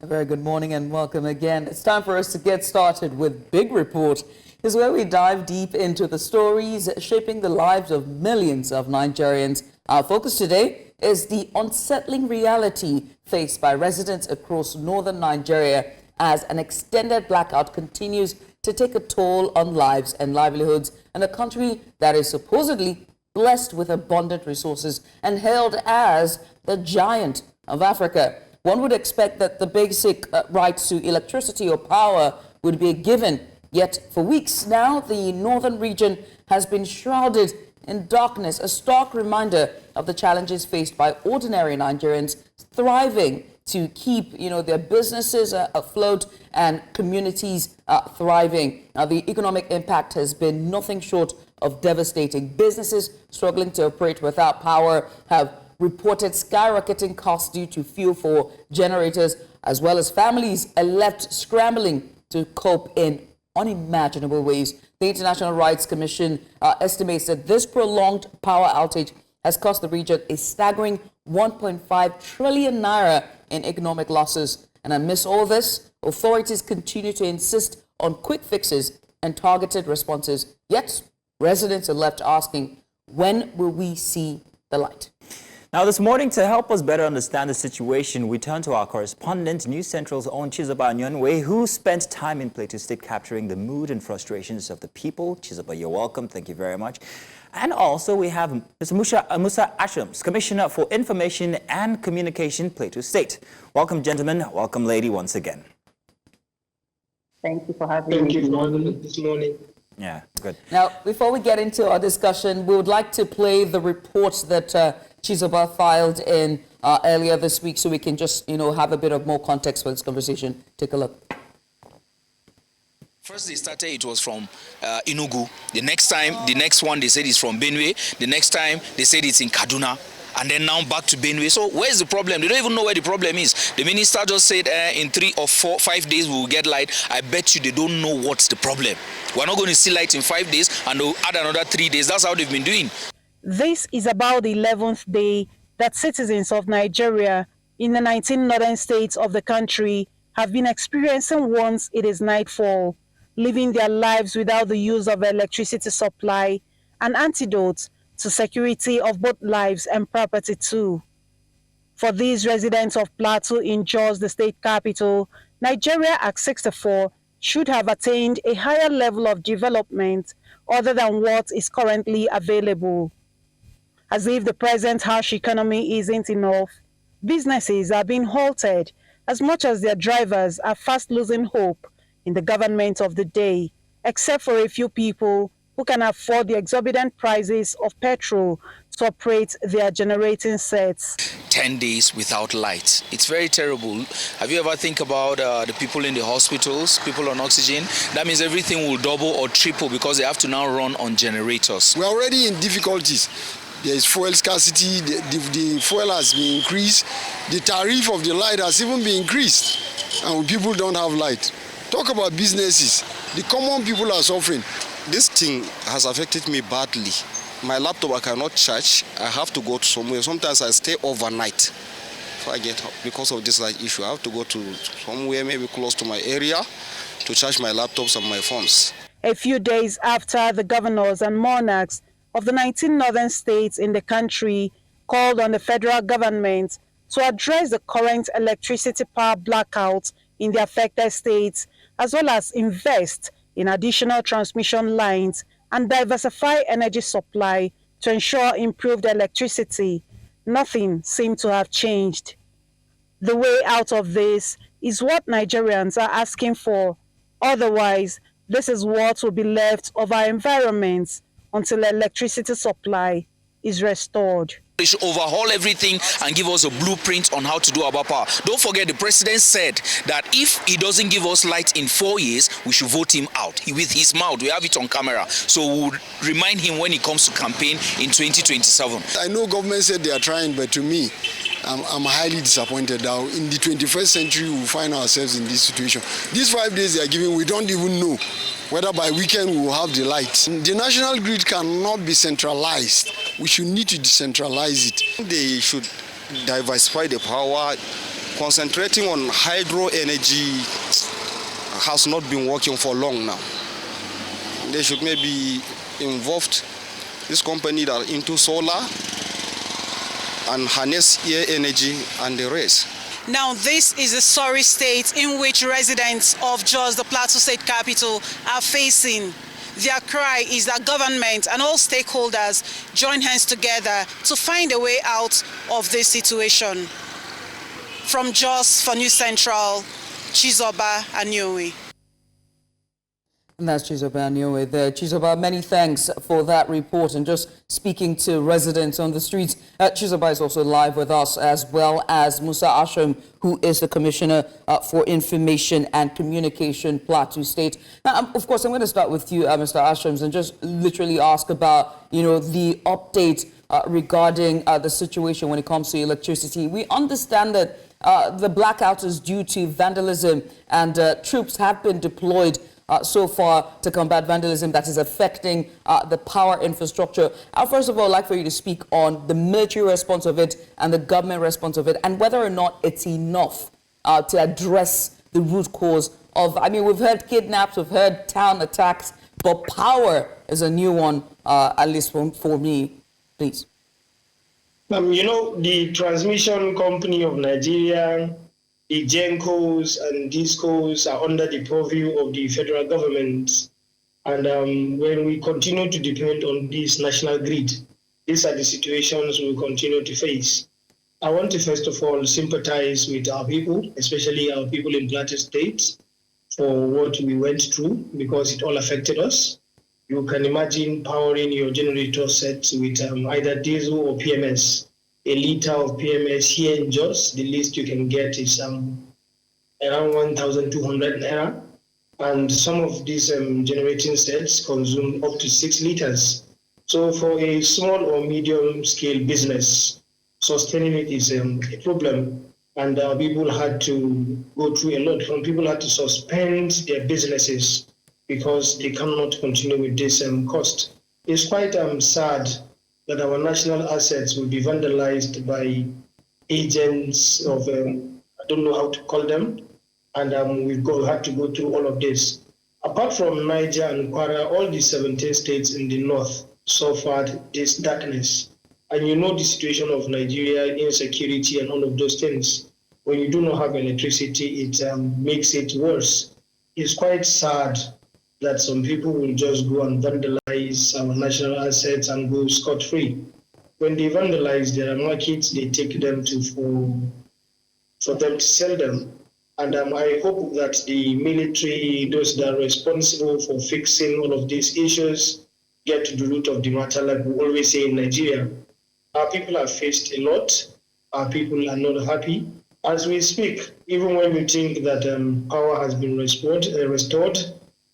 A very good morning and welcome again. It's time for us to get started with Big Report. This is where we dive deep into the stories shaping the lives of millions of Nigerians. Our focus today is the unsettling reality faced by residents across northern Nigeria as an extended blackout continues to take a toll on lives and livelihoods in a country that is supposedly blessed with abundant resources and hailed as the giant of Africa. One would expect that the basic rights to electricity or power would be a given. Yet for weeks now, the northern region has been shrouded in darkness, a stark reminder of the challenges faced by ordinary Nigerians thriving to keep, their businesses afloat and communities thriving. Now, the economic impact has been nothing short of devastating. Businesses struggling to operate without power have reported skyrocketing costs due to fuel for generators, as well as families are left scrambling to cope in unimaginable ways. The International Rights Commission estimates that this prolonged power outage has cost the region a staggering 1.5 trillion naira in economic losses. And amidst all this, authorities continue to insist on quick fixes and targeted responses. Yet, residents are left asking, when will we see the light? Now this morning, to help us better understand the situation, we turn to our correspondent, News Central's own Chizoba Anionwe, who spent time in Plateau State capturing the mood and frustrations of the people. Chizoba, you're welcome. Thank you very much. And also we have Mr. Musa Ashams, Commissioner for Information and Communication, Plateau State. Welcome, gentlemen. Welcome, lady, once again. Thank you for having me. Thank you for having me this morning. Yeah, good. Now, before we get into our discussion, we would like to play the report that Chizoba filed in earlier this week, so we can just, have a bit of more context for this conversation. Take a look. First they started, it was from Enugu. The next one they said it's from Benue. The next time they said it's in Kaduna. And then now back to Benue. So where's the problem? They don't even know where the problem is. The minister just said in 3 or 4, 5 days we will get light. I bet you they don't know what's the problem. We're not going to see light in 5 days and they'll add another 3 days. That's how they've been doing. This is about the 11th day that citizens of Nigeria in the 19 northern states of the country have been experiencing once it is nightfall, living their lives without the use of electricity supply, an antidote to security of both lives and property too. For these residents of Plateau in Jos, the state capital, Nigeria at 64 should have attained a higher level of development other than what is currently available. As if the present harsh economy isn't enough, businesses are being halted as much as their drivers are fast losing hope in the government of the day, except for a few people who can afford the exorbitant prices of petrol to operate their generating sets. 10 days without light. It's very terrible. Have you ever think about the people in the hospitals, people on oxygen? That means everything will double or triple because they have to now run on generators. We're already in difficulties. There is fuel scarcity, the fuel has been increased, the tariff of the light has even been increased, and people don't have light. Talk about businesses. The common people are suffering. This thing has affected me badly. My laptop I cannot charge. I have to go to somewhere. Sometimes I stay overnight. If I get because of this light issue, I have to go to somewhere maybe close to my area to charge my laptops and my phones. A few days after the governors and monarchs of the 19 northern states in the country called on the federal government to address the current electricity power blackout in the affected states, as well as invest in additional transmission lines and diversify energy supply to ensure improved electricity, nothing seemed to have changed. The way out of this is what Nigerians are asking for. Otherwise, this is what will be left of our environments until electricity supply is restored. They should overhaul everything and give us a blueprint on how to do our power. Don't forget, the president said that if he doesn't give us light in 4 years, we should vote him out. With his mouth, we have it on camera. So we'll remind him when he comes to campaign in 2027. I know government said they are trying, but to me, I'm highly disappointed now. In the 21st century, we find ourselves in this situation. These 5 days they are giving, we don't even know whether by weekend we will have the light. The national grid cannot be centralized. We should need to decentralize it. They should diversify the power, concentrating on hydro energy has not been working for long now. They should maybe involved this company that are into solar and harness air energy and the rest. Now, this is a sorry state in which residents of Jos, the Plateau State capital, are facing. Their cry is that government and all stakeholders join hands together to find a way out of this situation. From Jos for News Central, Chizoba Anionwe. And that's Chizoba Anionwe there. Chizoba, many thanks for that report and just speaking to residents on the streets. Chizoba is also live with us, as well as Musa Asham, who is the Commissioner for Information and Communication, Plateau State. Now, of course, I'm going to start with you, Mr. Asham, and just literally ask about, the update regarding the situation when it comes to electricity. We understand that the blackout is due to vandalism, and troops have been deployed so far to combat vandalism that is affecting the power infrastructure. First of all, I'd like for you to speak on the military response of it and the government response of it, and whether or not it's enough to address the root cause of, we've heard kidnaps, we've heard town attacks, but power is a new one, at least for me. Please. The transmission company of Nigeria, the GENCOs and DISCOs are under the purview of the federal government. And when we continue to depend on this national grid, these are the situations we continue to face. I want to first of all sympathize with our people, especially our people in Plateau State, for what we went through, because it all affected us. You can imagine powering your generator set with either diesel or PMS. A liter of PMS here in Jos, the least you can get is around 1,200 naira. And some of these generating sets consume up to 6 liters. So for a small or medium scale business, sustaining it is a problem. And people had to go through a lot. Some people had to suspend their businesses because they cannot continue with this cost. It's quite sad that our national assets will be vandalized by agents of, I don't know how to call them, and we've had to go through all of this. Apart from Niger and Kwara, all the 17 states in the north suffered this darkness. And you know the situation of Nigeria, insecurity and all of those things. When you do not have electricity, it makes it worse. It's quite sad that some people will just go and vandalize our national assets and go scot-free. When they vandalize their markets, they take them for them to sell them. And I hope that the military, those that are responsible for fixing all of these issues, get to the root of the matter, like we always say in Nigeria. Our people have faced a lot. Our people are not happy. As we speak, even when we think that power has been restored,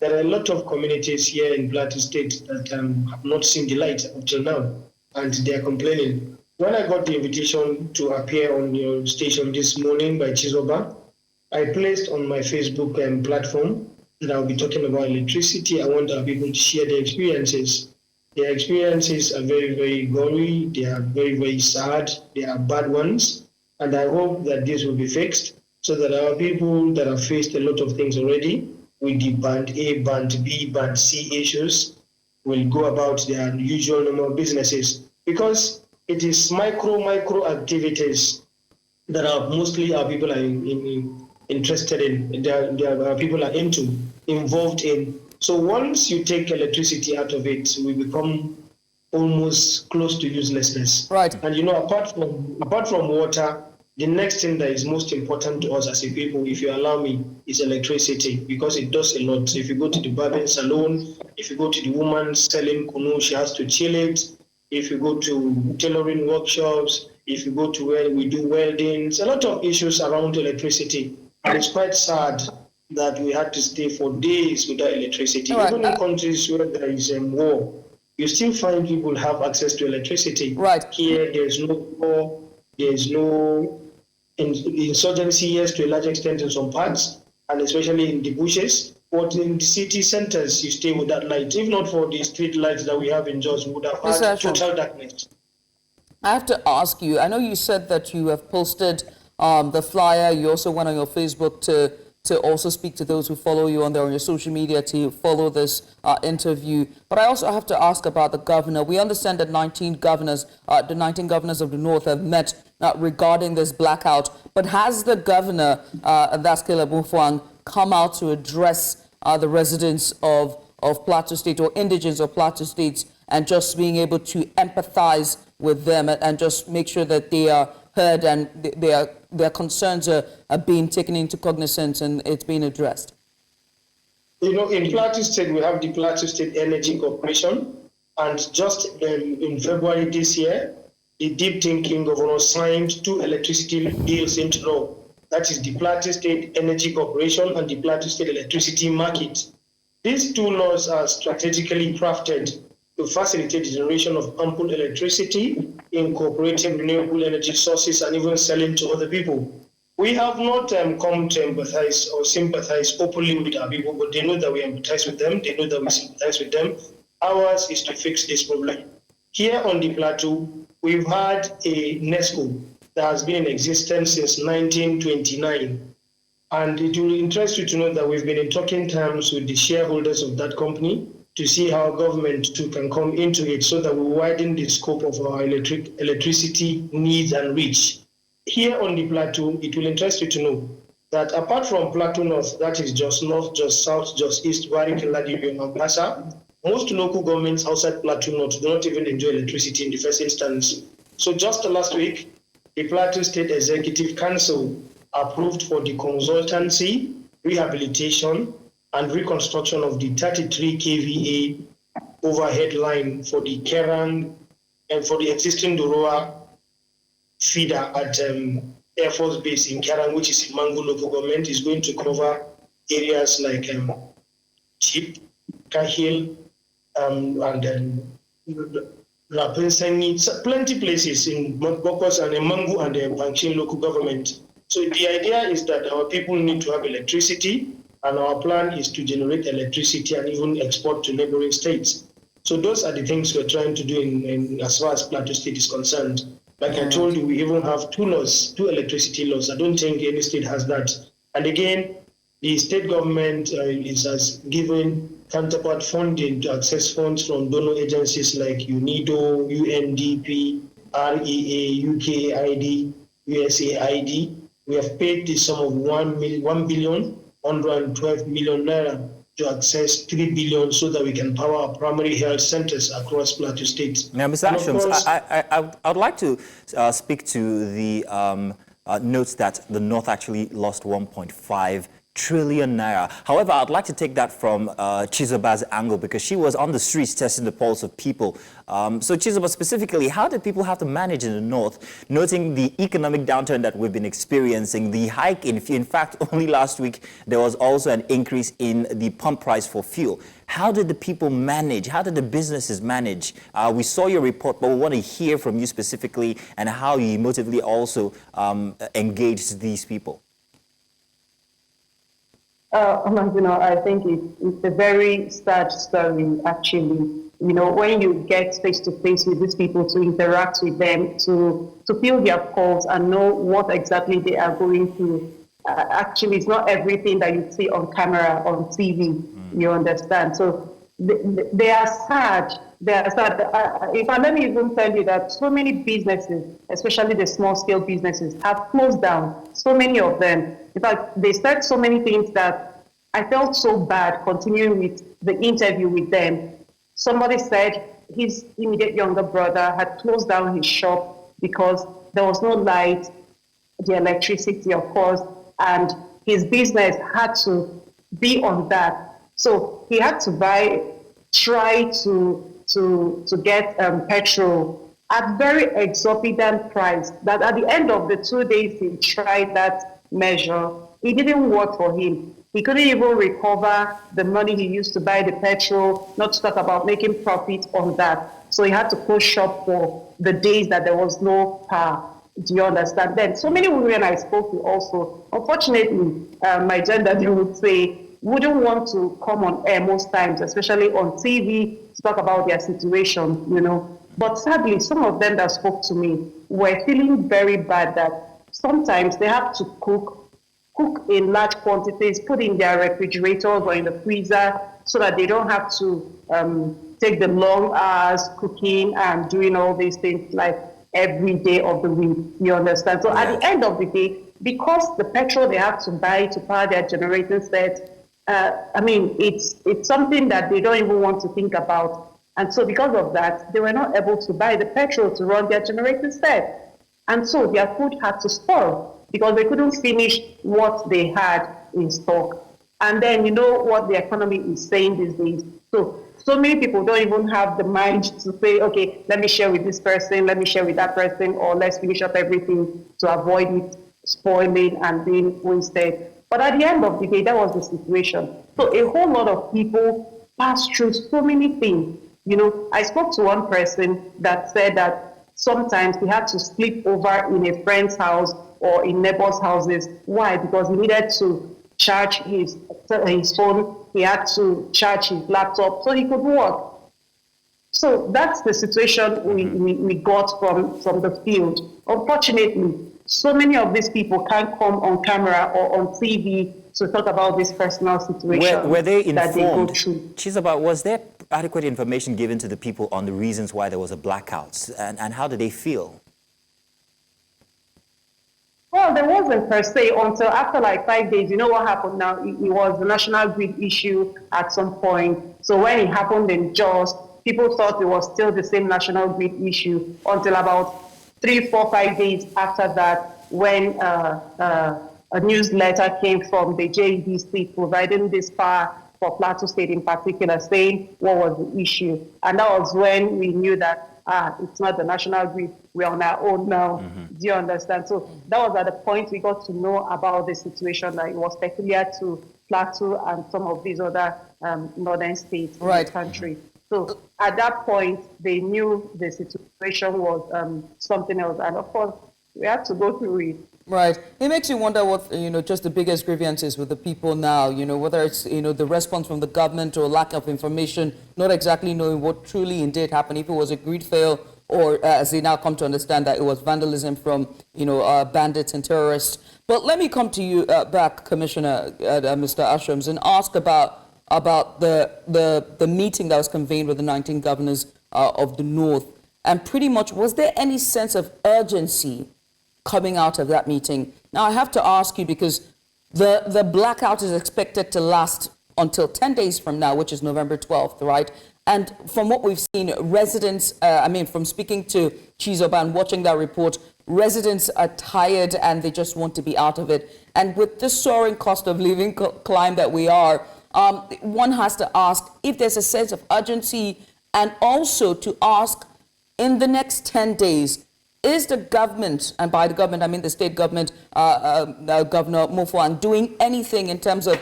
there are a lot of communities here in Plateau State that have not seen the light until now, and they are complaining. When I got the invitation to appear on your station this morning by Chizoba, I placed on my Facebook platform that I'll be talking about electricity. I want our people to share their experiences. Their experiences are very, very gory. They are very, very sad. They are bad ones. And I hope that this will be fixed so that our people that have faced a lot of things already with the band A, band B, band C issues will go about their usual normal businesses, because it is micro activities that are mostly our people are interested in, our people are involved in. So once you take electricity out of it, we become almost close to uselessness. Right. And apart from water, the next thing that is most important to us as a people, if you allow me, is electricity, because it does a lot. If you go to the barbering salon, if you go to the woman selling kunu, she has to chill it. If you go to tailoring workshops, if you go to where we do weldings, a lot of issues around electricity. And it's quite sad that we had to stay for days without electricity. Right. Even in countries where there is a war, you still find people have access to electricity. Right. Here, there's no war, there's no insurgency, yes, to a large extent in some parts, and especially in the bushes. But in the city centers, you stay without light. If not for the street lights that we have in Jos, we would have had total darkness. I have to ask you, I know you said that you have posted the flyer. You also went on your Facebook to also speak to those who follow you on your social media to follow this interview. But I also have to ask about the governor. We understand that 19 governors of the North have met regarding this blackout. But has the governor, that's Caleb Mufwang, come out to address the residents of Plateau State or indigents of Plateau State and just being able to empathize with them and just make sure that they are heard and their concerns are being taken into cognizance and it's being addressed? You know, in Plateau State, we have the Plateau State Energy Corporation, and just in February this year, the deep thinking governor signed 2 electricity deals into law. That is the Plateau State Energy Corporation and the Plateau State Electricity Market. These 2 laws are strategically crafted to facilitate the generation of ample electricity, incorporating renewable energy sources, and even selling to other people. We have not come to empathize or sympathize openly with our people, but they know that we empathize with them. They know that we sympathize with them. Ours is to fix this problem. Here on the plateau, we've had a NESCO that has been in existence since 1929. And it will interest you to know that we've been in talking terms with the shareholders of that company to see how government too can come into it so that we widen the scope of our electricity needs and reach. Here on the plateau, it will interest you to know that apart from Plateau North, that is just north, just south, just east, Warwick, Ladipo, and Mombasa, most local governments outside Plateau North do not even enjoy electricity in the first instance. So just last week, the Plateau State Executive Council approved for the consultancy, rehabilitation, and reconstruction of the 33 kVA overhead line for the Kerang and for the existing Doroa feeder at Air Force Base in Kerang, which is in Mangu local government, is going to cover areas like Chip, Kahil, and Rapenseni, plenty places in Bokos and Mangu and Bangshin local government. So the idea is that our people need to have electricity, and our plan is to generate electricity and even export to neighboring states. So those are the things we're trying to do in as far as Plateau State is concerned. Like I told you, we even have 2 laws, 2 electricity laws. I don't think any state has that. And again, the state government has given counterpart funding to access funds from donor agencies like UNIDO, UNDP, REA, UKAID, USAID. We have paid the sum of 1,112 million naira to access 3 billion so that we can power our primary health centers across Plateau State. Now, Mr. Ashams, I would like to speak to the notes that the North actually lost 1.5 trillion naira. However, I'd like to take that from Chizoba's angle because she was on the streets testing the pulse of people. So Chizoba, specifically, how did people have to manage in the North, noting the economic downturn that we've been experiencing, the hike in fact, only last week, there was also an increase in the pump price for fuel. How did the people manage? How did the businesses manage? We saw your report, but we want to hear from you specifically and how you emotively also engaged these people. I think it's a very sad story, actually. When you get face to face with these people, to interact with them, to feel their pulse and know what exactly they are going through. Actually, it's not everything that you see on camera, on TV, you understand. So they are sad. They are sad. Let me even tell you that so many businesses, especially the small-scale businesses, have closed down. So many of them. In fact, they said so many things that I felt so bad continuing with the interview with them. Somebody said his immediate younger brother had closed down his shop because there was no light, the electricity, of course, and his business had to be on that. So he had to try to get petrol at very exorbitant price, that at the end of the 2 days he tried that measure, it didn't work for him. He couldn't even recover the money he used to buy the petrol, not to talk about making profit on that. So he had to close shop for the days that there was no power. Do you understand? Then so many women I spoke to also, unfortunately, my gender, they would say, wouldn't want to come on air most times, especially on TV, to talk about their situation, But sadly, some of them that spoke to me were feeling very bad that sometimes they have to cook in large quantities, put in their refrigerators or in the freezer so that they don't have to take the long hours cooking and doing all these things like every day of the week. You understand? So at the end of the day, because the petrol they have to buy to power their generating sets, it's something that they don't even want to think about. And so because of that, they were not able to buy the petrol to run their generating set. And so their food had to spoil because they couldn't finish what they had in stock. And then you know what the economy is saying these days. So many people don't even have the mind to say, okay, let me share with this person, let me share with that person, or let's finish up everything to avoid it spoiling and being wasted. But at the end of the day, that was the situation. So a whole lot of people passed through so many things. You know, I spoke to one person that said that sometimes he had to sleep over in a friend's house or in neighbors' houses. Why? Because he needed to charge his phone, he had to charge his laptop so he could work. So that's the situation we got from the field. Unfortunately, so many of these people can't come on camera or on TV to talk about this personal situation were they informed? That they go through. Chizoba, was there adequate information given to the people on the reasons why there was a blackout, and how did they feel? Well, there wasn't per se until after like 5 days. You know what happened now? It was the national grid issue at some point. So when it happened in Jos, people thought it was still the same national grid issue until about 3, 4, 5 days after that, when a newsletter came from the JEDC providing this power for Plateau State in particular, saying what was the issue. And that was when we knew that it's not the national grid, we're on our own now. Do you understand? So that was at the point we got to know about the situation, that it was peculiar to Plateau and some of these other northern states in the country. So at that point, they knew the situation was something else. And of course, we had to go through it. Right. It makes you wonder what, just the biggest grievances with the people now, whether it's, the response from the government or lack of information, not exactly knowing what truly indeed happened, if it was a grid fail or as they now come to understand that it was vandalism from, bandits and terrorists. But let me come to you back, Commissioner, Mr. Ashrams, and ask about the meeting that was convened with the 19 governors of the North. And pretty much, was there any sense of urgency coming out of that meeting? Now, I have to ask you, because the blackout is expected to last until 10 days from now, which is November 12th, right? And from what we've seen, residents, from speaking to Chizoba and watching that report, residents are tired and they just want to be out of it. And with this soaring cost of living climb that we are, one has to ask if there's a sense of urgency, and also to ask, in the next 10 days, is the government, and by the government I mean the state government, Governor Mofwan, doing anything in terms of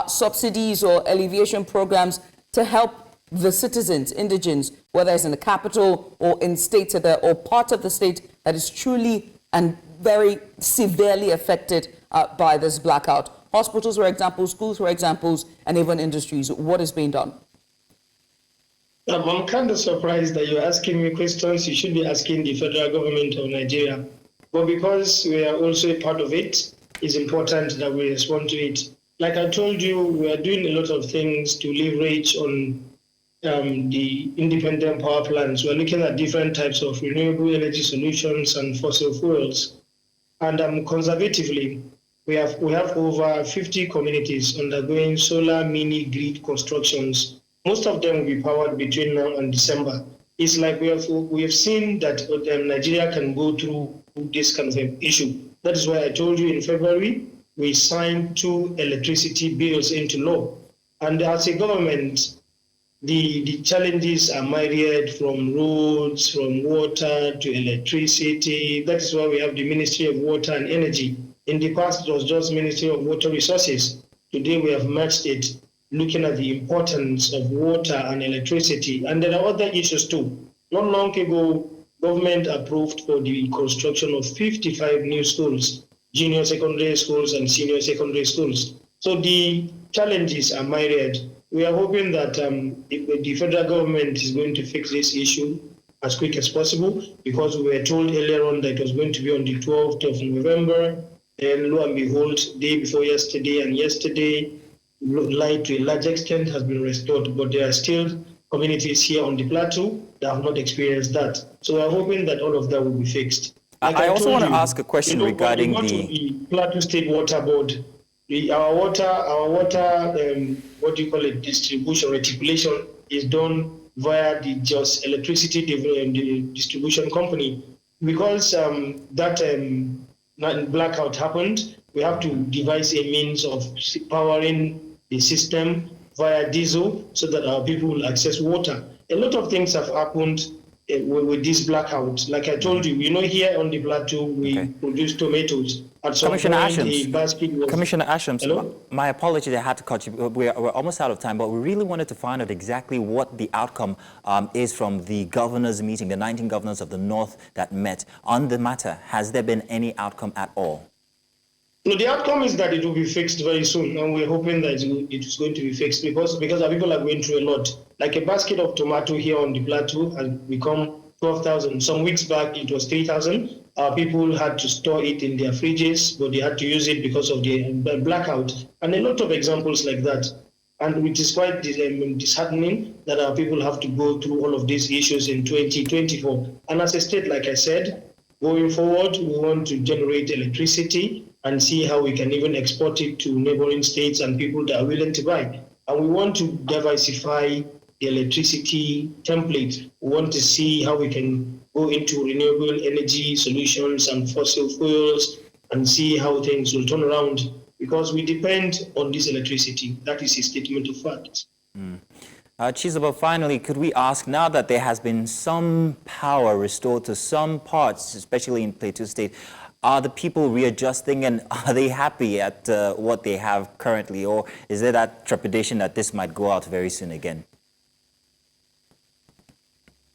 subsidies or alleviation programs to help the citizens, indigents, whether it's in the capital or in states or parts of the state that is truly and very severely affected by this blackout? Hospitals, for example, schools, for examples, and even industries. What is being done? I'm kind of surprised that you're asking me questions you should be asking the federal government of Nigeria. But because we are also a part of it, it's important that we respond to it. Like I told you, we are doing a lot of things to leverage on the independent power plants. We're looking at different types of renewable energy solutions and fossil fuels. And conservatively, we have over 50 communities undergoing solar mini grid constructions. Most of them will be powered between now and December. It's like we have seen that Nigeria can go through this kind of issue. That is why I told you in February, we signed 2 electricity bills into law. And as a government, the challenges are myriad, from roads, from water to electricity. That is why we have the Ministry of Water and Energy. In the past, it was just Ministry of Water Resources. Today, we have merged it, looking at the importance of water and electricity. And there are other issues too. Not long ago, government approved for the construction of 55 new schools, junior secondary schools and senior secondary schools. So the challenges are myriad. We are hoping that if the federal government is going to fix this issue, as quick as possible, because we were told earlier on that it was going to be on the 12th of November. And lo and behold, day before yesterday and yesterday, light to a large extent has been restored, but there are still communities here on the plateau that have not experienced that. So we're hoping that all of that will be fixed. Like I also want to ask a question regarding the Plateau State Water Board. Our water, distribution reticulation is done via the Just Electricity Distribution Company. Because that blackout happened, we have to devise a means of powering the system via diesel so that our people will access water. A lot of things have happened with this blackout. Like I told you, here on the plateau, we produce tomatoes. At some Commissioner point, Ashams, the basket was... Commissioner Ashams, Hello? my apologies, I had to cut you. We're almost out of time, but we really wanted to find out exactly what the outcome is from the governors' meeting, the 19 governors of the North that met on the matter. Has there been any outcome at all? No, the outcome is that it will be fixed very soon, and we're hoping that it is going to be fixed because our people are going through a lot. Like a basket of tomato here on the plateau has become 12,000. Some weeks back, it was 3,000. Our people had to store it in their fridges, but they had to use it because of the blackout, and a lot of examples like that. And it is quite disheartening that our people have to go through all of these issues in 2024. And as a state, like I said, going forward, we want to generate electricity and see how we can even export it to neighboring states and people that are willing to buy. And we want to diversify the electricity template. We want to see how we can go into renewable energy solutions and fossil fuels and see how things will turn around because we depend on this electricity. That is a statement of fact. Chizoba, finally, could we ask, now that there has been some power restored to some parts, especially in Plateau State, are the people readjusting and are they happy at what they have currently, or is there that trepidation that this might go out very soon again?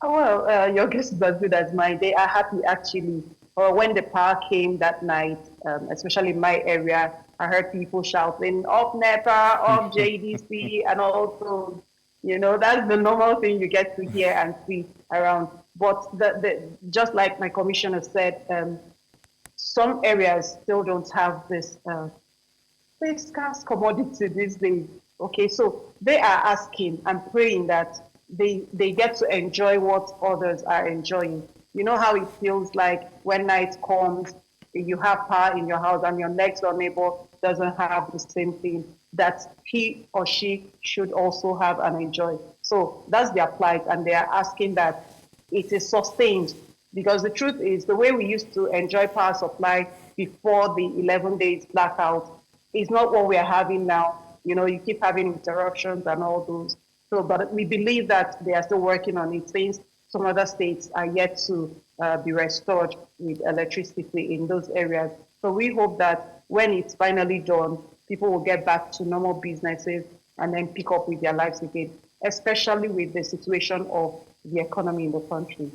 Well, your guess is as good as mine. They are happy, actually. When the power came that night, especially in my area, I heard people shouting, "Up NEPA, up JDC," and also, that's the normal thing you get to hear and see around. But just like my commissioner said, some areas still don't have this scarce commodity these days. Okay, so they are asking and praying that they get to enjoy what others are enjoying. You know how it feels like when night comes, you have power in your house and your next door neighbor doesn't have the same thing that he or she should also have and enjoy. So that's their plight, and they are asking that it is sustained, because the truth is the way we used to enjoy power supply before the 11 days blackout is not what we are having now. You keep having interruptions and all those. So, but we believe that they are still working on it, since some other states are yet to be restored with electricity in those areas. So we hope that when it's finally done, people will get back to normal businesses and then pick up with their lives again, especially with the situation of the economy in the country.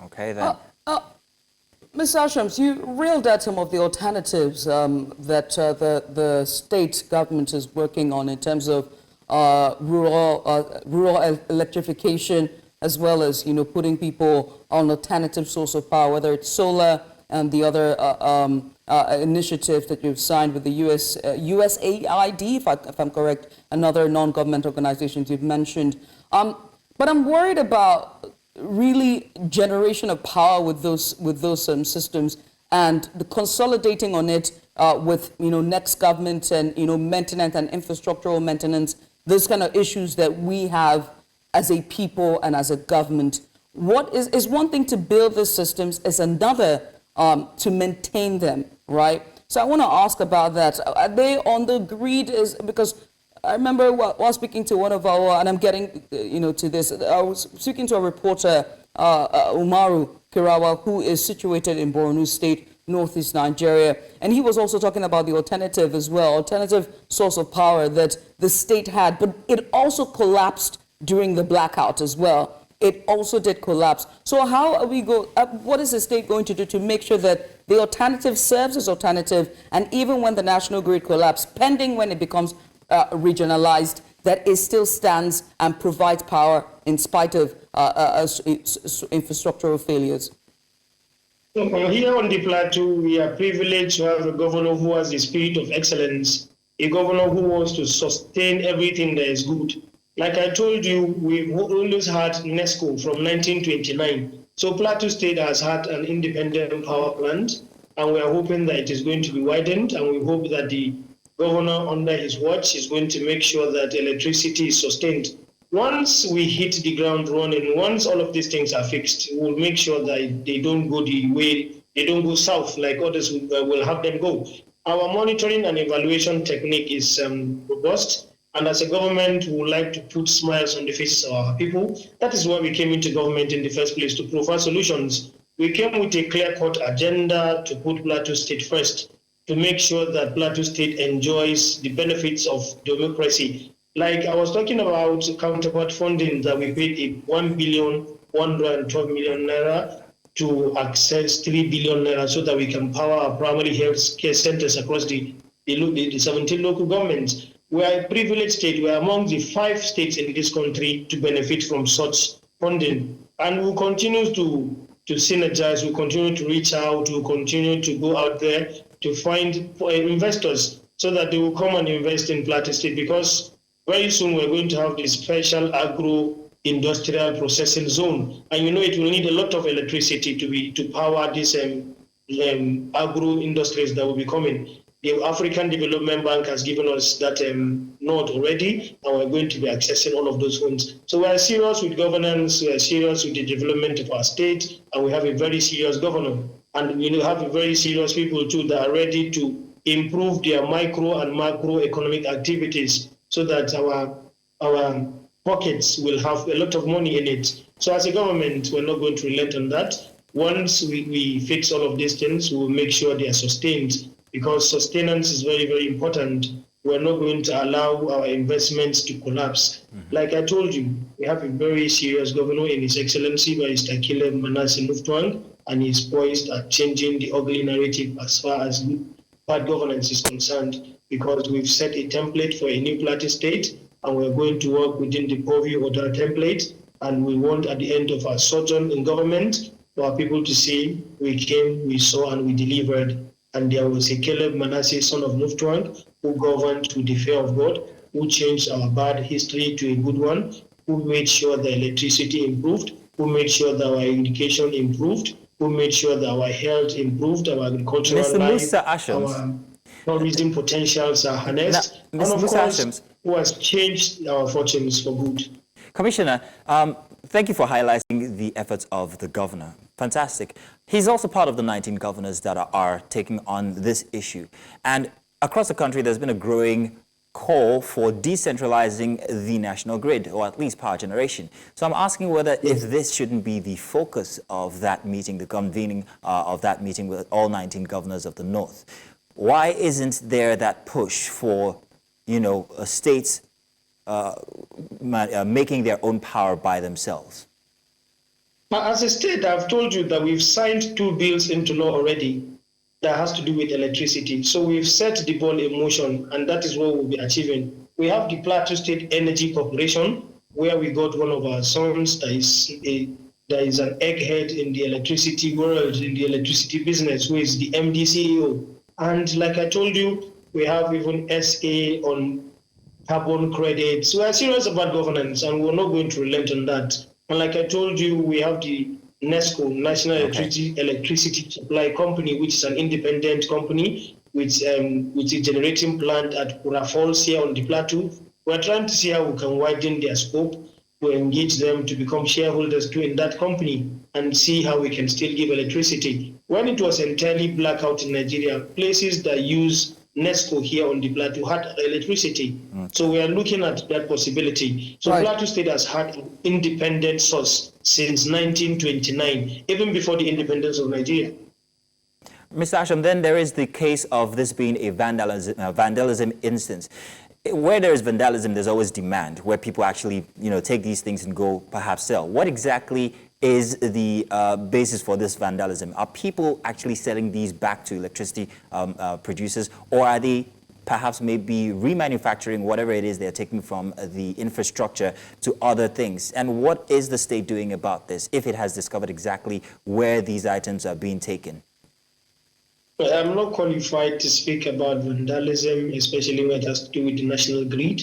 Okay, then. Ms. Ashams, you reeled out some of the alternatives that the state government is working on in terms of rural electrification, as well as putting people on alternative source of power, whether it's solar and the other initiatives that you've signed with the USAID, if I'm correct, another non-government organizations you've mentioned. But I'm worried about really generation of power with those systems and the consolidating on it with next government and maintenance and infrastructural maintenance, those kind of issues that we have as a people and as a government. What is one thing to build these systems, is another to maintain them, right? So I want to ask about that. Are they on the grid? Because I remember while speaking to one of our, and I'm getting to this, I was speaking to a reporter, Umaru Kirawa, who is situated in Bor State, northeast Nigeria, and he was also talking about the alternative as well, alternative source of power that the state had, but it also collapsed during the blackout as well. It also did collapse. So how are we what is the state going to do to make sure that the alternative serves as alternative, and even when the national grid collapses, pending when it becomes regionalized, that it still stands and provides power in spite of infrastructural failures? Here on the plateau, we are privileged to have a governor who has the spirit of excellence, a governor who wants to sustain everything that is good. Like I told you, we've always had NESCO from 1929. So Plateau State has had an independent power plant, and we are hoping that it is going to be widened, and we hope that the governor under his watch is going to make sure that electricity is sustained. Once we hit the ground running, once all of these things are fixed, we'll make sure that they don't go the way, they don't go south like others will have them go. Our monitoring and evaluation technique is robust, and as a government, we would like to put smiles on the faces of our people. That is why we came into government in the first place, to provide solutions. We came with a clear-cut agenda to put Plateau State first, to make sure that Plateau State enjoys the benefits of democracy. Like I was talking about counterpart funding that we paid a 1,112 million naira to access 3 billion naira so that we can power our primary health care centers across the 17 local governments. We are a privileged state. We are among the 5 states in this country to benefit from such funding. And we'll continue to synergize, we'll continue to reach out, we'll continue to go out there to find investors so that they will come and invest in Plateau State, because very soon we're going to have this special agro-industrial processing zone. And it will need a lot of electricity to power these agro-industries that will be coming. The African Development Bank has given us that node already, and we're going to be accessing all of those funds. So we are serious with governance, we are serious with the development of our state, and we have a very serious governor. And we have a very serious people too that are ready to improve their micro and macro economic activities, so that our pockets will have a lot of money in it. So as a government, we're not going to relent on that. Once we fix all of these things, we will make sure they are sustained, because sustenance is very, very important. We're not going to allow our investments to collapse. Like I told you, we have a very serious governor in His Excellency, Mr. Caleb Manasseh Mutfwang, and he's poised at changing the ugly narrative as far as bad governance is concerned, because we've set a template for a new Plateau State, and we're going to work within the purview of that template. And we want, at the end of our sojourn in government, for our people to say, we came, we saw, and we delivered. And there was a Caleb Manasseh, son of Mutfwang, who governed with the fear of God, who changed our bad history to a good one, who made sure the electricity improved, who made sure that our education improved, who made sure that our health improved, our agricultural life, our tourism potentials are harnessed, and of course, who has changed our fortunes for good. Commissioner, thank you for highlighting the efforts of the governor. Fantastic. He's also part of the 19 governors that are taking on this issue. And across the country, there's been a growing call for decentralizing the national grid, or at least power generation. So I'm asking whether if this shouldn't be the focus of that meeting, the convening of that meeting with all 19 governors of the North. Why isn't there that push for, states making their own power by themselves? As a state, I've told you that we've signed 2 bills into law already that has to do with electricity. So we've set the ball in motion, and that is what we'll be achieving. We have the Plateau State Energy Corporation, where we got one of our sons that is an egghead in the electricity world, in the electricity business, who is the MD CEO. And like I told you, we have even SA on carbon credits. We are serious about governance, and we're not going to relent on that. And like I told you, we have the NESCO, National Electricity Supply Company, which is an independent company with a generating plant at Pura Falls here on the plateau. We're trying to see how we can widen their scope to engage them to become shareholders too in that company and see how we can still give electricity. When it was entirely blackout in Nigeria, places that use NESCO here on the plateau had electricity. So we are looking at that possibility. So Plateau State has had an independent source since 1929, even before the independence of Nigeria. Mr. Asham, then there is the case of this being a vandalism instance. Where there is vandalism, there's always demand, where people actually, take these things and go perhaps sell. What exactly is the basis for this vandalism? Are people actually selling these back to electricity producers, or are they perhaps maybe remanufacturing whatever it is they're taking from the infrastructure to other things. And what is the state doing about this, if it has discovered exactly where these items are being taken? I'm not qualified to speak about vandalism, especially when it has to do with the national grid.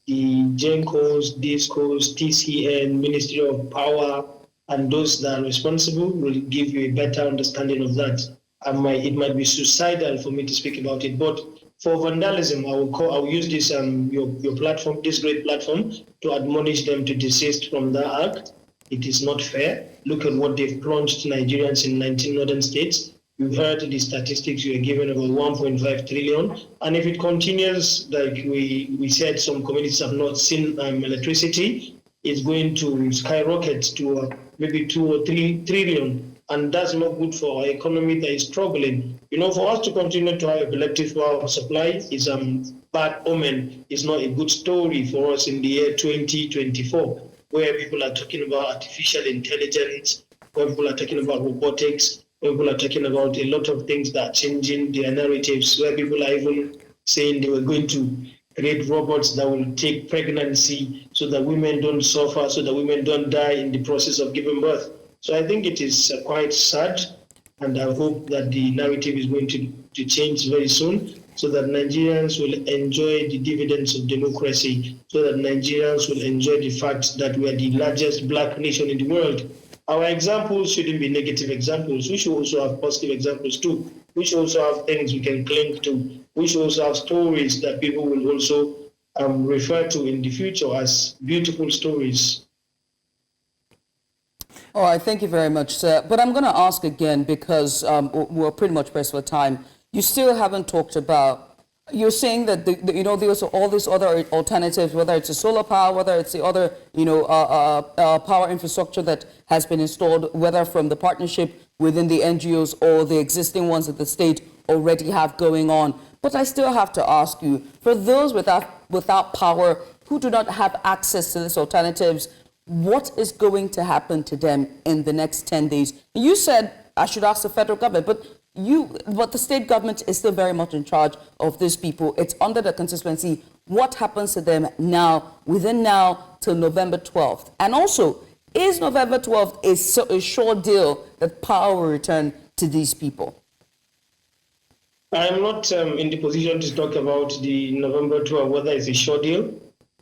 The GENCOs, DISCOs, TCN, Ministry of Power, and those that are responsible will give you a better understanding of that. It might be suicidal for me to speak about it, but for vandalism, I will use this your platform, this great platform, to admonish them to desist from that act. It is not fair. Look at what they've plunged Nigerians in 19 northern states. You've heard the statistics you were given about 1.5 trillion. And if it continues, like we said, some communities have not seen electricity, it's going to skyrocket to maybe 2 or 3 trillion. And that's not good for our economy that is struggling. For us to continue to have electric power supply is bad omen. It's not a good story for us in the year 2024, where people are talking about artificial intelligence, where people are talking about robotics, where people are talking about a lot of things that are changing their narratives, where people are even saying they were going to create robots that will take pregnancy so that women don't suffer, so that women don't die in the process of giving birth. So I think it is quite sad, and I hope that the narrative is going to change very soon, so that Nigerians will enjoy the dividends of democracy, so that Nigerians will enjoy the fact that we are the largest black nation in the world. Our examples shouldn't be negative examples. We should also have positive examples too. We should also have things we can cling to. We should also have stories that people will also refer to in the future as beautiful stories. All right, thank you very much, sir. But I'm going to ask again, because we're pretty much pressed for time. You still haven't talked about, you're saying that, there's all these other alternatives, whether it's the solar power, whether it's the other, power infrastructure that has been installed, whether from the partnership within the NGOs or the existing ones that the state already have going on. But I still have to ask you, for those without power who do not have access to these alternatives, what is going to happen to them in the next 10 days? You said I should ask the federal government, but the state government is still very much in charge of these people. It's under the constituency. What happens to them now, within now till November 12th? And also, is November 12th a short deal that power will return to these people? I am not in the position to talk about the November 12th, whether it's a short deal.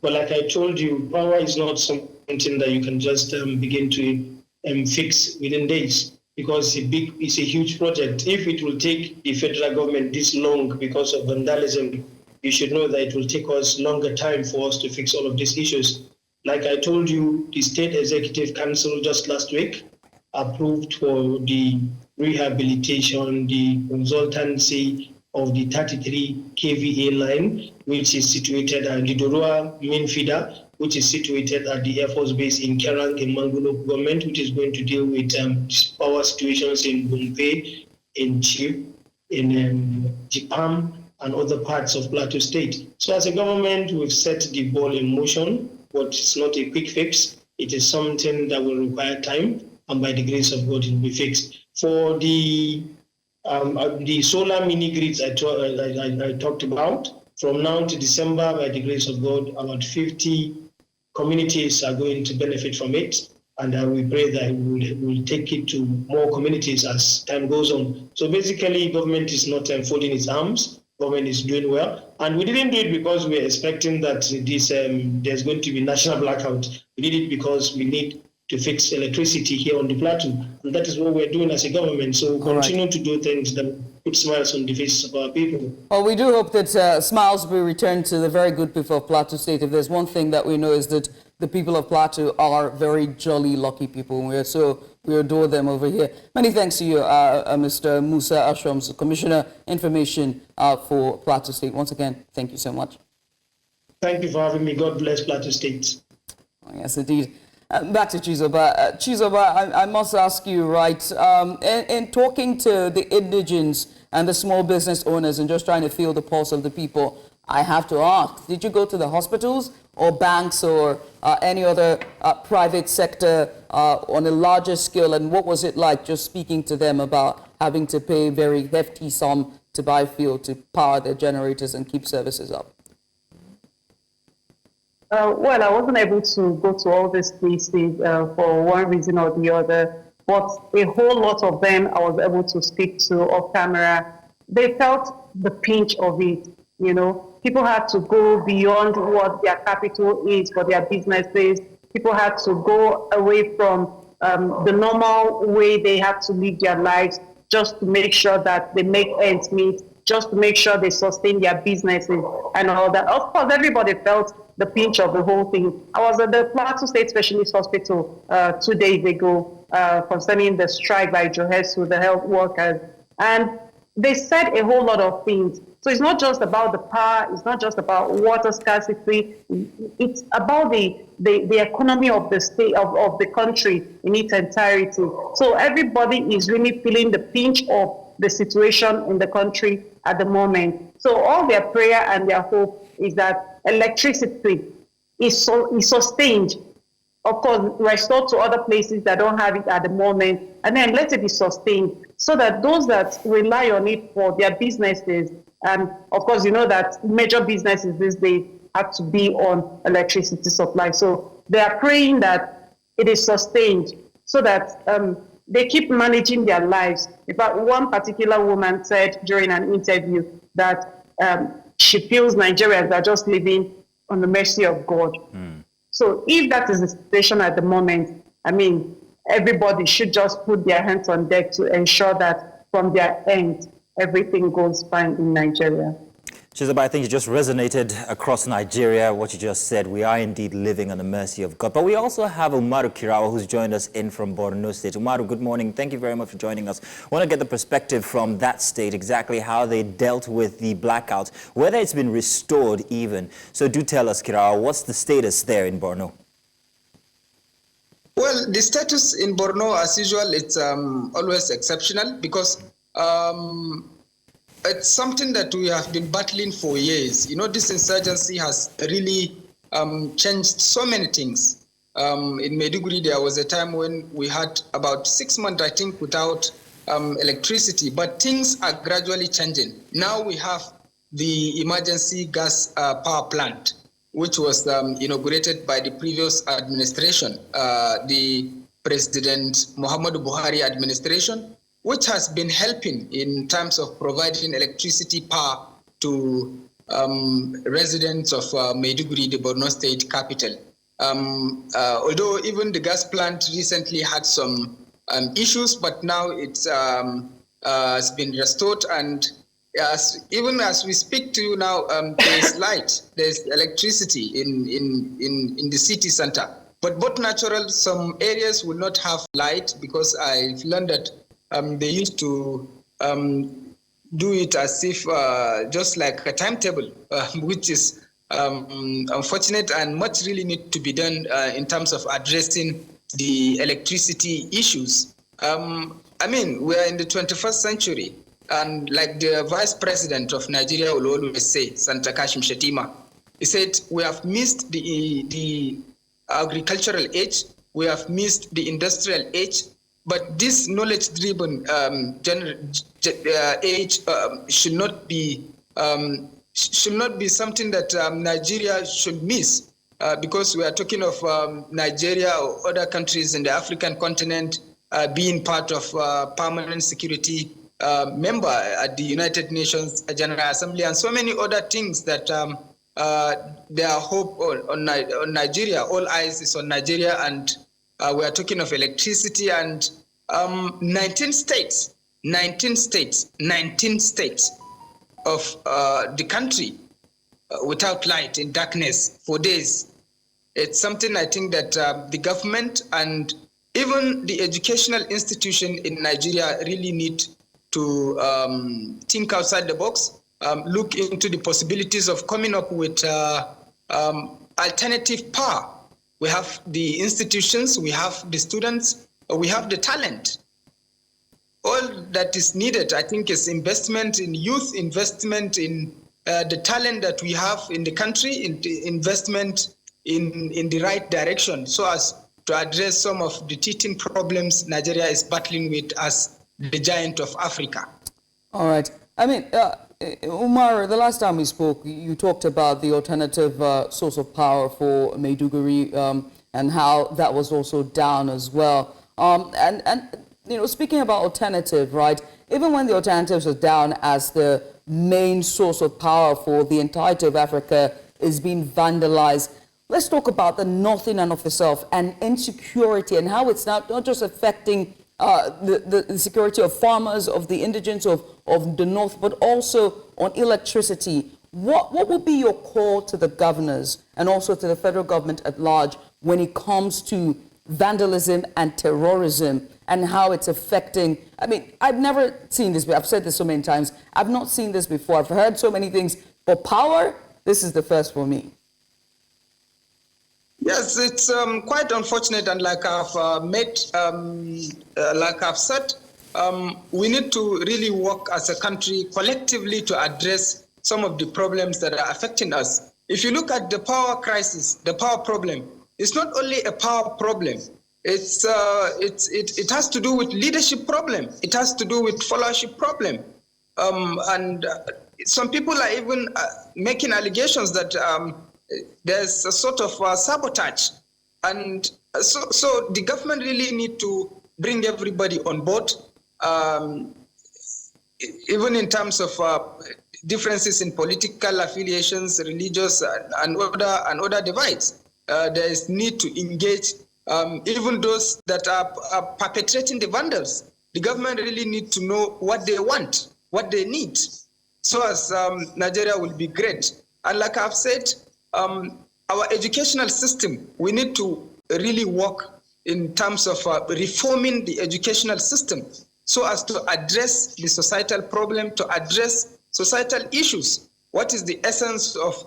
But like I told you, power is not something that you can just begin to fix within days, because it's a huge project. If it will take the federal government this long because of vandalism, you should know that it will take us longer time for us to fix all of these issues. Like I told you, the State Executive Council just last week approved for the rehabilitation, the consultancy of the 33 kVA line, which is situated at Lidorua main feeder, which is situated at the Air Force Base in Kerang in Manguno government, which is going to deal with power situations in Bumpe, in Chip, in Jipam, and other parts of Plateau State. So as a government, we've set the ball in motion, but it's not a quick fix. It is something that will require time, and by the grace of God, it will be fixed. For the solar mini grids I talked about, from now to December, by the grace of God, about 50 communities are going to benefit from it. And we pray that we'll take it to more communities as time goes on. So basically, government is not folding its arms. Government is doing well. And we didn't do it because we were expecting that there's going to be national blackout. We did it because we need to fix electricity here on the plateau. And that is what we're doing as a government. So we'll continue to do things that put smiles on the faces of our people. Well, we do hope that smiles will return to the very good people of Plateau State. If there's one thing that we know is that the people of Plateau are very jolly, lucky people. We adore them over here. Many thanks to you, Mr. Musa Ashrams, Commissioner Information for Plateau State. Once again, thank you so much. Thank you for having me. God bless Plateau State. Oh, yes, indeed. Back to Chizoba. Chizoba, I must ask you, right, in talking to the indigents and the small business owners and just trying to feel the pulse of the people, I have to ask, did you go to the hospitals or banks or any other private sector on a larger scale? And what was it like just speaking to them about having to pay very hefty sum to buy fuel to power their generators and keep services up? Well, I wasn't able to go to all these places for one reason or the other, but a whole lot of them I was able to speak to off camera. They felt the pinch of it, you know. People had to go beyond what their capital is for their businesses. People had to go away from the normal way they have to live their lives just to make sure that they make ends meet, just to make sure they sustain their businesses and all that. Of course, everybody felt the pinch of the whole thing. I was at the Plateau State Specialist Hospital 2 days ago concerning the strike by Johesu, the health workers, and they said a whole lot of things. So it's not just about the power, it's not just about water scarcity, it's about the economy of the state, of the country in its entirety. So everybody is really feeling the pinch of the situation in the country at the moment. So all their prayer and their hope is that electricity is sustained, of course, restored to other places that don't have it at the moment, and then let it be sustained so that those that rely on it for their businesses, and of course, you know that major businesses these days have to be on electricity supply. So they are praying that it is sustained so that they keep managing their lives. In fact, one particular woman said during an interview that she feels Nigerians are just living on the mercy of God. So if that is the situation at the moment, I mean, everybody should just put their hands on deck to ensure that from their end, everything goes fine in Nigeria. Chizoba, I think you just resonated across Nigeria, what you just said. We are indeed living on the mercy of God. But we also have Umaru Kirawa, who's joined us in from Bor State. Umaru, good morning. Thank you very much for joining us. I want to get the perspective from that state, exactly how they dealt with the blackout, whether it's been restored even. So do tell us, Kirawa, what's the status there in Borno? Well, the status in Borno, as usual, it's always exceptional because it's something that we have been battling for years. You know, this insurgency has really changed so many things. In Maiduguri, there was a time when we had about 6 months, I think, without electricity, but things are gradually changing. Now we have the emergency gas power plant, which was inaugurated by the previous administration, the President Muhammadu Buhari administration, which has been helping in terms of providing electricity power to residents of Maiduguri, the Borno State capital. Although even the gas plant recently had some issues, but now it's has been restored, and even as we speak to you now, there's light, there's electricity in the city center. But both natural, some areas will not have light because I've learned that they used to do it as if just like a timetable, which is unfortunate, and much really need to be done in terms of addressing the electricity issues. I mean, we're in the 21st century, and like the Vice President of Nigeria will always say, Santa Kashim Shetima, he said, we have missed the agricultural age, we have missed the industrial age, but this knowledge-driven age should not be something that Nigeria should miss, because we are talking of Nigeria or other countries in the African continent being part of permanent security member at the United Nations General Assembly, and so many other things that their hope on Nigeria. All eyes is on Nigeria, and we are talking of electricity, and 19 states of the country without light, in darkness for days. It's something I think that the government and even the educational institution in Nigeria really need to think outside the box, look into the possibilities of coming up with alternative power. We have the institutions, we have the students, we have the talent. All that is needed, I think, is investment in youth, investment in the talent that we have in the country, investment in the right direction, so as to address some of the teething problems Nigeria is battling with as the giant of Africa. All right. I mean, Umar, the last time we spoke, you talked about the alternative source of power for Maiduguri and how that was also down as well. And you know, speaking about alternative, right? Even when the alternatives are down as the main source of power for the entirety of Africa is being vandalized, let's talk about the north in and of itself and insecurity and how it's not just affecting the security of farmers, of the indigents of the north, but also on electricity. What would be your call to the governors and also to the federal government at large when it comes to vandalism and terrorism and how it's affecting? I mean, I've never seen this, but I've said this so many times. I've not seen this before. I've heard so many things. For power, this is the first for me. Yes, it's quite unfortunate, and like I've said, we need to really work as a country collectively to address some of the problems that are affecting us. If you look at the power crisis, the power problem, it's not only a power problem. It has to do with leadership problem. It has to do with followership problem, and some people are even making allegations that there's a sort of sabotage, and so the government really need to bring everybody on board, even in terms of differences in political affiliations, religious and other divides. There is need to engage even those that are perpetrating the vandals. The government really need to know what they want, what they need, so as Nigeria will be great. And like I've said, our educational system, we need to really work in terms of reforming the educational system so as to address the societal problem, to address societal issues. What is the essence of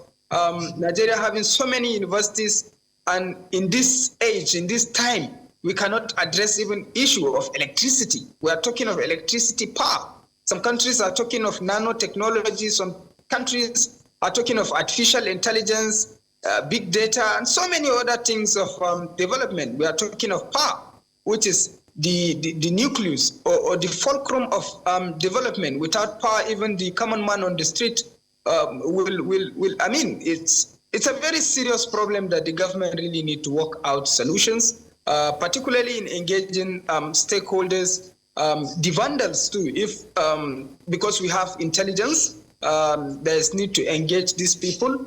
Nigeria having so many universities, and in this age, in this time, we cannot address even issue of electricity. We are talking of electricity power. Some countries are talking of nanotechnology, some countries are talking of artificial intelligence, big data, and so many other things of development. We are talking of power, which is the nucleus or the fulcrum of development. Without power, even the common man on the street will. I mean, it's a very serious problem that the government really need to work out solutions, particularly in engaging stakeholders, the vandals too. If because we have intelligence, there's need to engage these people,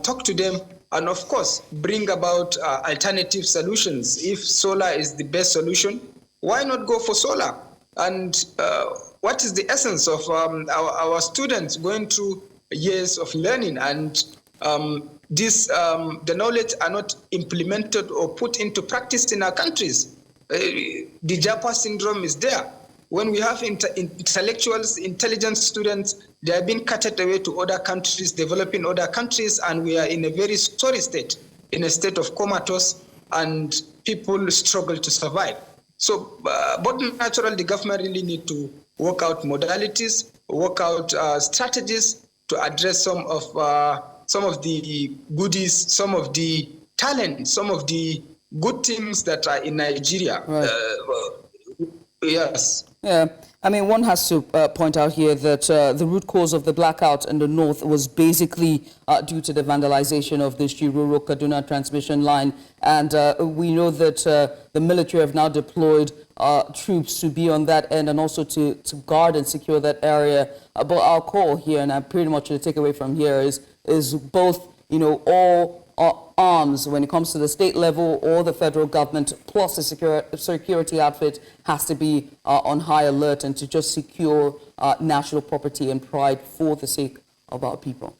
talk to them, and of course bring about alternative solutions. If solar is the best solution, why not go for solar? And what is the essence of our students going through years of learning, and the knowledge are not implemented or put into practice in our countries? The Japa syndrome is there. When we have intellectuals, intelligent students, they have been carted away to other countries, developing other countries, and we are in a very sorry state, in a state of comatose, and people struggle to survive. So, but naturally, the government really need to work out modalities, work out strategies to address some of the goodies, some of the talent, some of the good things that are in Nigeria. Right. Yes. Yeah, I mean, one has to point out here that the root cause of the blackout in the north was basically due to the vandalization of the Shiroro-Kaduna transmission line. And we know that the military have now deployed troops to be on that end and also to guard and secure that area. But our call here, and pretty much the takeaway from here is both, you know, all arms when it comes to the state level or the federal government, plus the security outfit has to be on high alert and to just secure national property and pride for the sake of our people.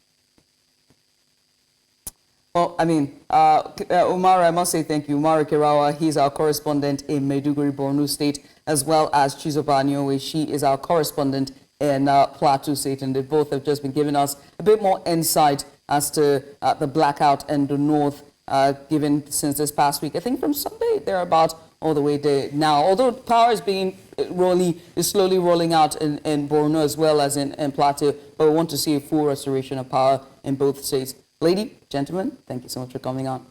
Well, I mean, Umar, I must say thank you. Umar Kirawa, he's our correspondent in Maiduguri, Borno State, as well as Chizoba Anionwe. She is our correspondent in Plateau State, and they both have just been giving us a bit more insight as to the blackout in the north, given since this past week. I think from Sunday, they're about all the way there now. Although power is slowly rolling out in Borno as well as in Plateau, but we want to see a full restoration of power in both states. Lady, gentlemen, thank you so much for coming on.